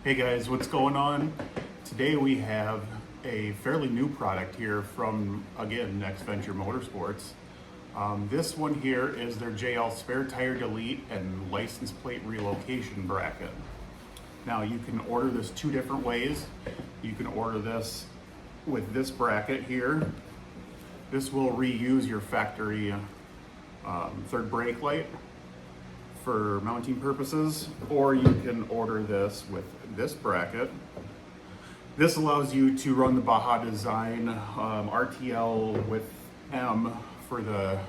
Hey guys, what's going on? Today we have a fairly new product here from, again, Next Venture Motorsports. This one here is their JL Spare Tire Delete and License Plate Relocation bracket. Now you can order this two different ways. You can order this with this bracket here. This will reuse your factory third brake light for mounting purposes, or you can order this with this bracket. This allows you to run the Baja Design RTL with M for the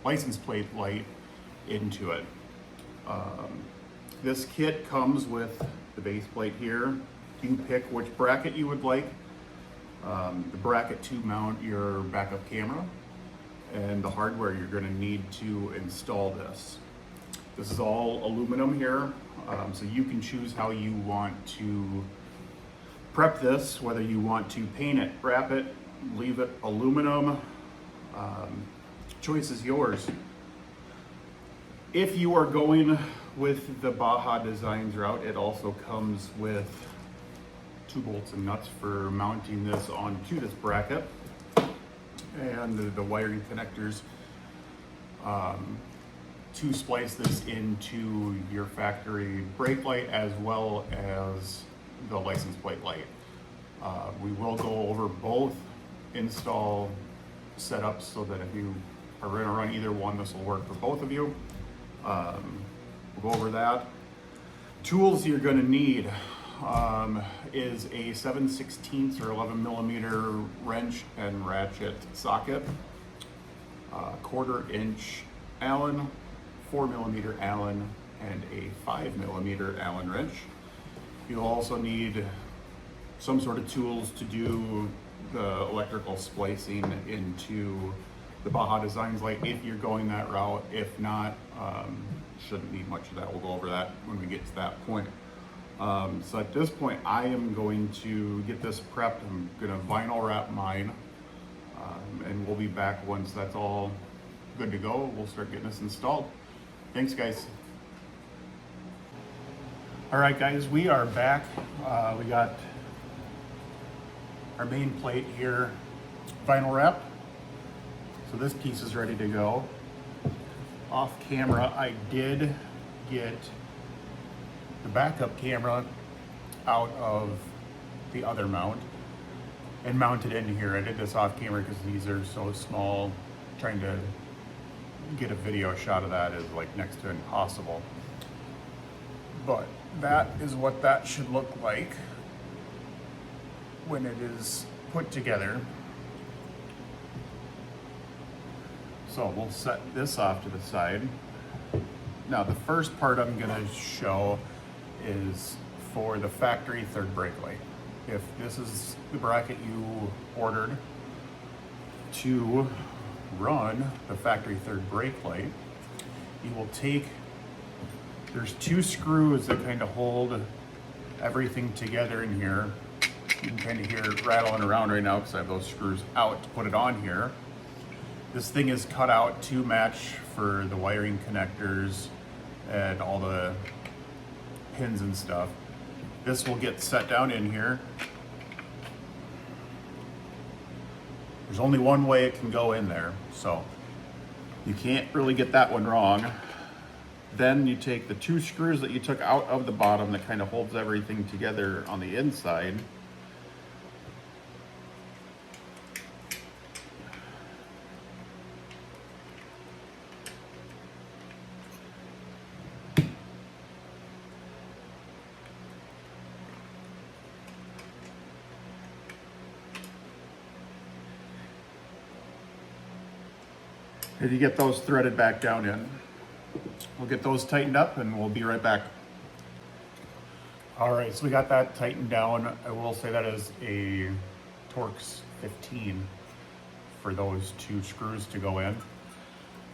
license plate light into it. This kit comes with the base plate here. You pick which bracket you would like. The bracket to mount your backup camera, and the hardware you're going to need to install this. This is all aluminum here, so you can choose how you want to prep this, whether you want to paint it, wrap it, leave it aluminum. Choice is yours. If you are going with the Baja Designs route, it also comes with 2 bolts and nuts for mounting this onto this bracket, and the wiring connectors to splice this into your factory brake light as well as the license plate light. We will go over both install setups so that if you are going to run either one, this will work for both of you. We'll go over that. Tools you're going to need is a 7/16 or 11 millimeter wrench and ratchet socket, 1/4 inch Allen, 4 millimeter Allen, and a 5 millimeter Allen wrench. You'll also need some sort of tools to do the electrical splicing into the Baja Designs light if you're going that route. If not, shouldn't need much of that. We'll go over that when we get to that point. So at this point, I am going to get this prepped. I'm gonna vinyl wrap mine, and we'll be back once that's all good to go. We'll start getting this installed. Thanks, guys. All right, guys, we are back. We got our main plate here vinyl wrapped. So this piece is ready to go. Off camera, I did get the backup camera out of the other mount and mounted into here. I did this off camera because these are so small. Trying to get a video shot of that is like next to impossible. But that is what that should look like when it is put together. So we'll set this off to the side. Now the first part I'm gonna show is for the factory third brake light. If this is the bracket you ordered to run the factory third brake light, you will take, there's 2 screws that kind of hold everything together in here. You can kind of hear it rattling around right now because I have those screws out to put it on here. This thing is cut out to match for the wiring connectors and all the pins and stuff. This will get set down in here. There's only one way it can go in there, so you can't really get that one wrong. Then you take the 2 screws that you took out of the bottom that kind of holds everything together on the inside. If you get those threaded back down in, we'll get those tightened up and we'll be right back. All right, so we got that tightened down. I will say that is a Torx 15 for those 2 screws to go in,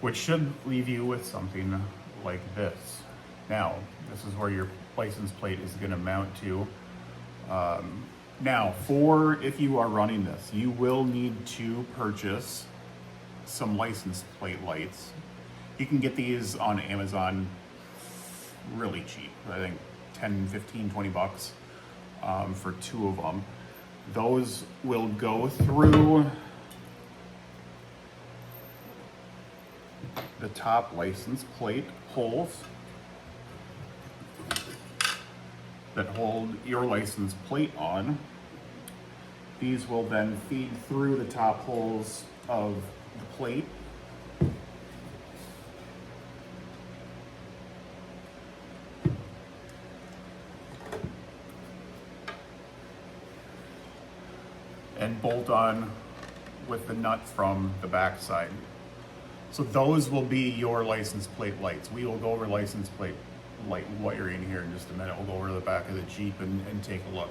which should leave you with something like this. Now, this is where your license plate is gonna mount to. Now, for if you are running this, you will need to purchase some license plate lights. You can get these on Amazon really cheap. I think 10, 15, 20 bucks. for 2 of them. Those will go through the top license plate holes that hold your license plate on. These will then feed through the top holes of the plate. And bolt on with the nut from the back side. So those will be your license plate lights. We will go over license plate light wiring here in just a minute. We'll go over the back of the Jeep and take a look.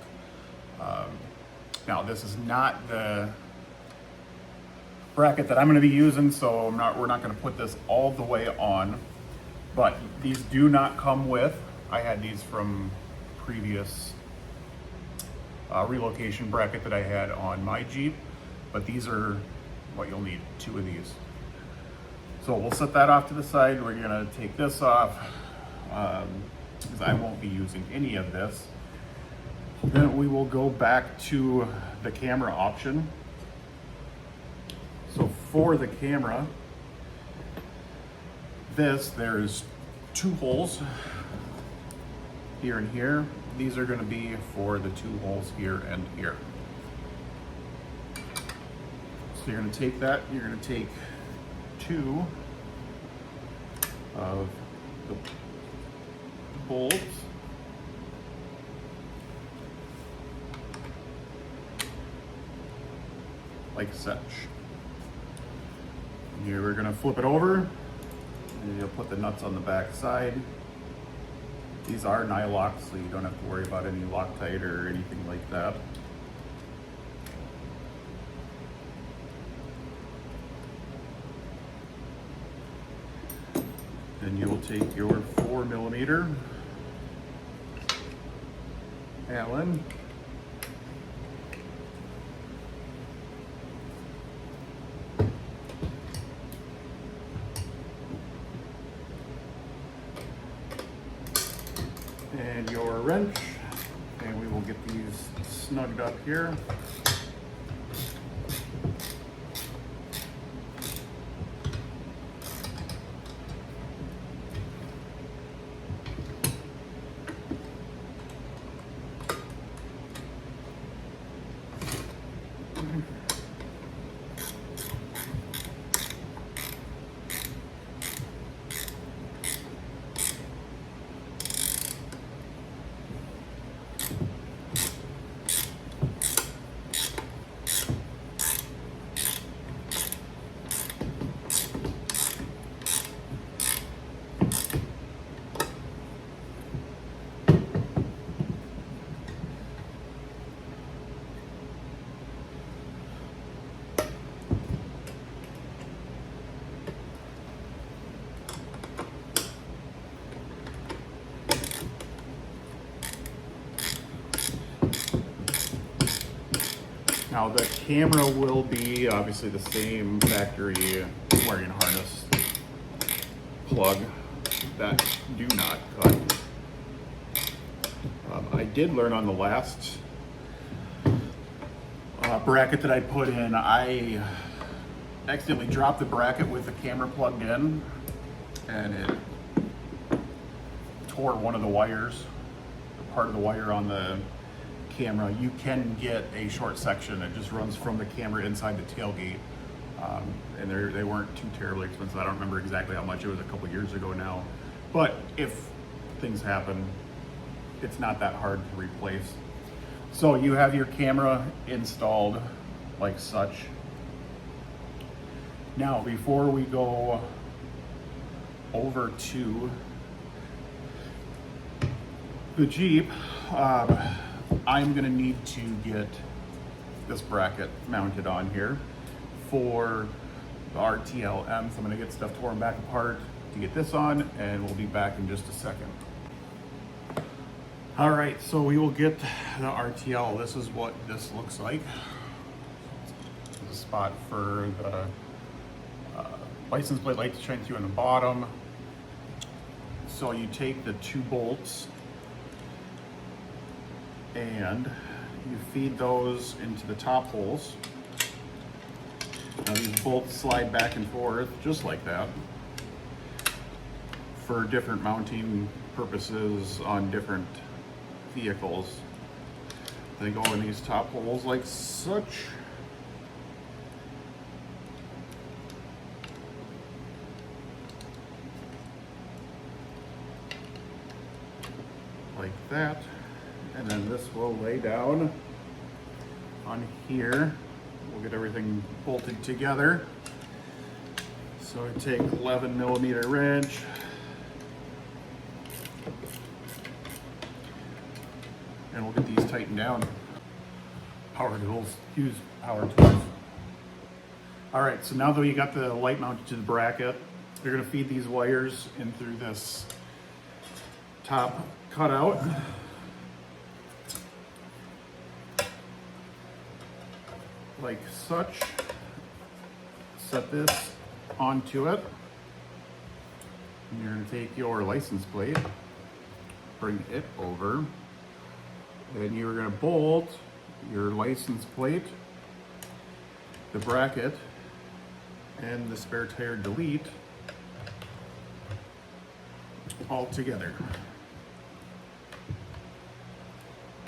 Now this is not the bracket that I'm going to be using, so we're not going to put this all the way on, but these do not come with, I had these from previous relocation bracket that I had on my Jeep, but these are what you'll need, 2 of these. So we'll set that off to the side. We're gonna take this off because I won't be using any of this. Then we will go back to the camera option. So for the camera, there's 2 holes here and here. These are going to be for the 2 holes here and here. So you're going to take that, you're going to take 2 of the bolts, like such. And here we're going to flip it over, and you'll put the nuts on the back side. These are nylocks, so you don't have to worry about any Loctite or anything like that. Then you will take your 4mm Allen, and your wrench, and we will get these snugged up here. Now the camera will be obviously the same factory wiring harness plug that do not cut. I did learn on the last bracket that I put in, I accidentally dropped the bracket with the camera plugged in, and it tore one of the wires, part of the wire on the camera. You can get a short section that just runs from the camera inside the tailgate, and they weren't too terribly expensive. I don't remember exactly how much. It was a couple years ago now, but if things happen, it's not that hard to replace. So you have your camera installed like such. Now before we go over to the Jeep, I'm gonna need to get this bracket mounted on here for the RTLM. So I'm gonna get stuff torn back apart to get this on, and we'll be back in just a second. All right, so we will get the RTL. This is what this looks like. There's a spot for the license plate light to shine through on the bottom. So you take the 2 bolts and you feed those into the top holes. Now these bolts slide back and forth just like that for different mounting purposes on different vehicles. They go in these top holes like such. Like that. And then this will lay down on here. We'll get everything bolted together. So I take 11mm wrench. And we'll get these tightened down. Power tools, use power tools. All right, so now that you got the light mounted to the bracket, you're gonna feed these wires in through this top cutout. Like such. Set this onto it. And you're gonna take your license plate, bring it over, and you're gonna bolt your license plate, the bracket, and the spare tire delete all together.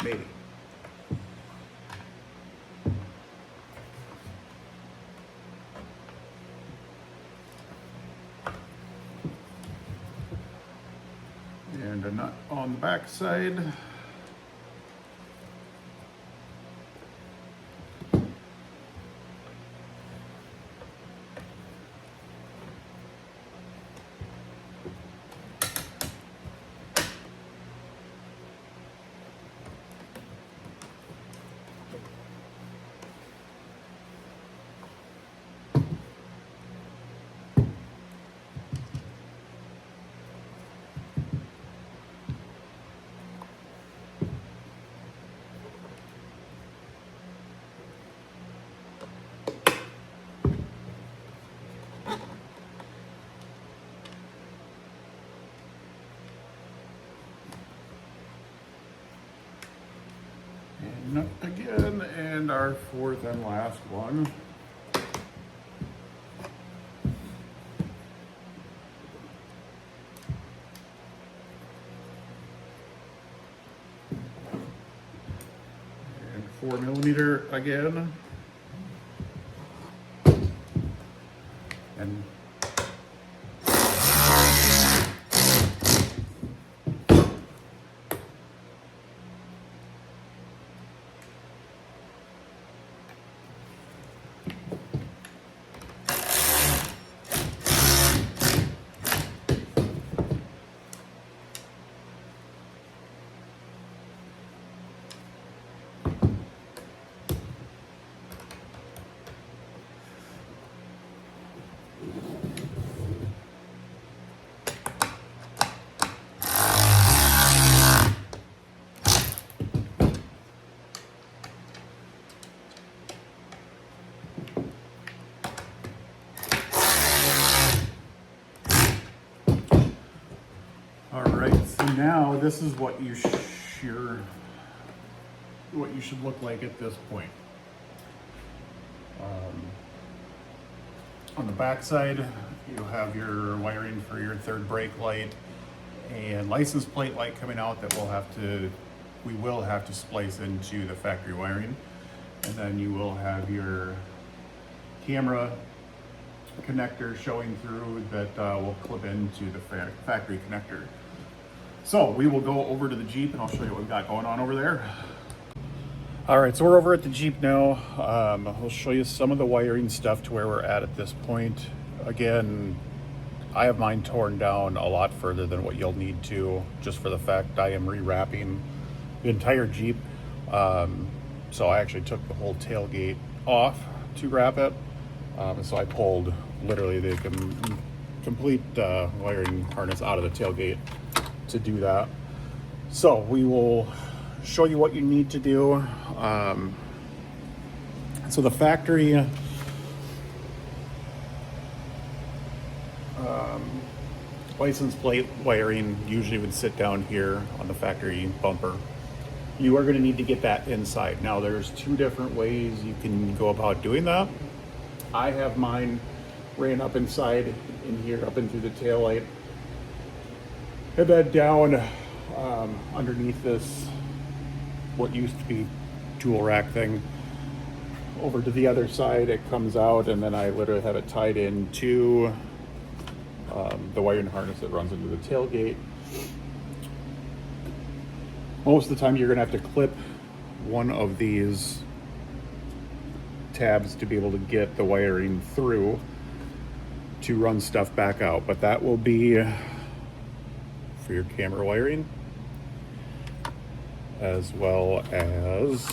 Maybe. And a nut on the back side. And nut again, and our fourth and last one. And 4mm again. And all right, so now this is what you should look like at this point. On the back side, you have your wiring for your third brake light and license plate light coming out that we will have to splice into the factory wiring. And then you will have your camera connector showing through that will clip into the factory connector. So we will go over to the Jeep and I'll show you what we've got going on over there. All right, so we're over at the Jeep now. I'll show you some of the wiring stuff to where we're at this point. Again, I have mine torn down a lot further than what you'll need to, just for the fact I am rewrapping the entire Jeep. So I actually took the whole tailgate off to wrap it. So I pulled literally the complete wiring harness out of the tailgate to do that. So we will show you what you need to do. So the factory license plate wiring usually would sit down here on the factory bumper. you are going to need to get that inside. Now there's two different ways you can go about doing that. I have mine ran up inside in here, up into the taillight, and then down underneath this, what used to be tool rack thing, over to the other side. It comes out, and then I literally have it tied into the wiring harness that runs into the tailgate. Most of the time you're going to have to clip one of these tabs to be able to get the wiring through to run stuff back out, but that will be for your camera wiring, as well as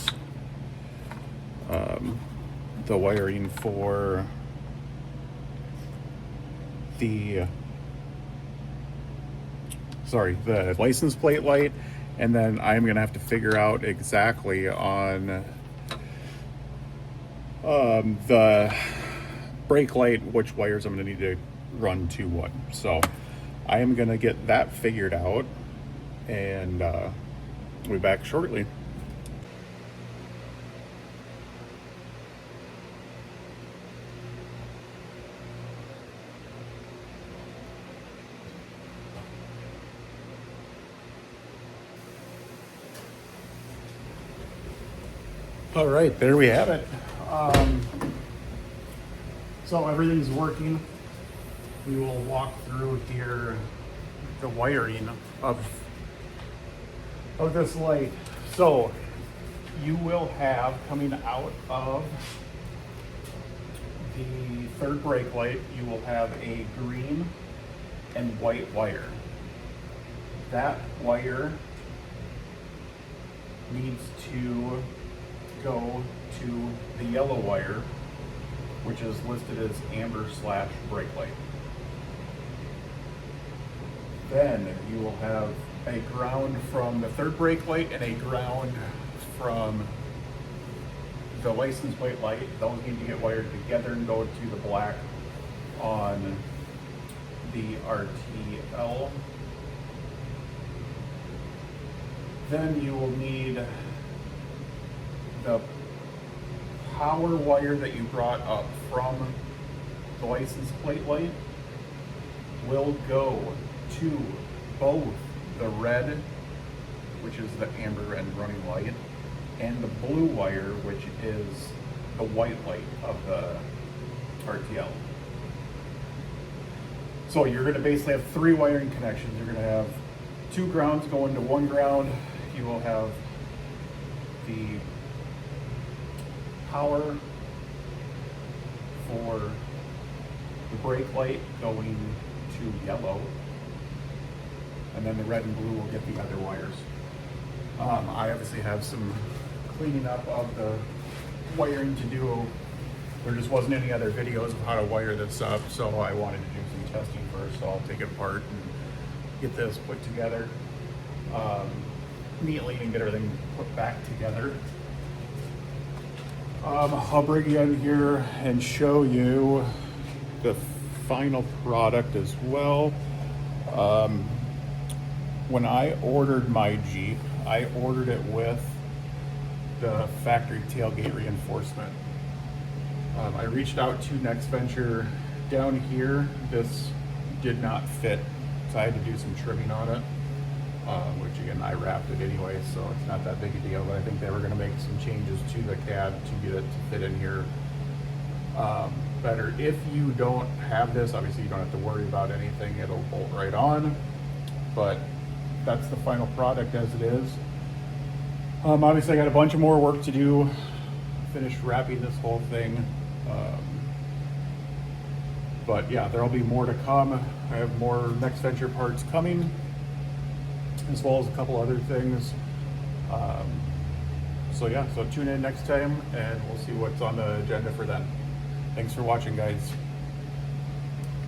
the wiring for the license plate light. And then I'm gonna have to figure out exactly on the brake light which wires I'm gonna need to run to what. So I am gonna get that figured out, and we'll be back shortly. All right, there we have it. So everything's working. We will walk through here the wiring of this light. So you will have, coming out of the third brake light, you will have a green and white wire. That wire needs to go to the yellow wire, which is listed as amber/brake light. Then you will have a ground from the third brake light and a ground from the license plate light. Those need to get wired together and go to the black on the RTL. Then you will need the power wire that you brought up from the license plate light will go to both the red, which is the amber and running light, and the blue wire, which is the white light of the RTL. So you're going to basically have three wiring connections. You're going to have two grounds going to one ground. You will have the power for the brake light going to yellow, and then the red and blue will get the other wires. I obviously have some cleaning up of the wiring to do. There just wasn't any other videos of how to wire this up, so I wanted to do some testing first. So I'll take it apart and get this put together neatly and get everything put back together. I'll bring you in here and show you the final product as well. When I ordered my Jeep, I ordered it with the factory tailgate reinforcement. I reached out to Next Venture down here. This did not fit, so I had to do some trimming on it, which again, I wrapped it anyway, so it's not that big a deal, but I think they were gonna make some changes to the cab to get it to fit in here better. If you don't have this, obviously you don't have to worry about anything. It'll bolt right on, but that's the final product as it is. Obviously I got a bunch of more work to do, finish wrapping this whole thing. But yeah, there'll be more to come. I have more Next Venture parts coming, as well as a couple other things. So yeah, so tune in next time and we'll see what's on the agenda for then. Thanks for watching, guys.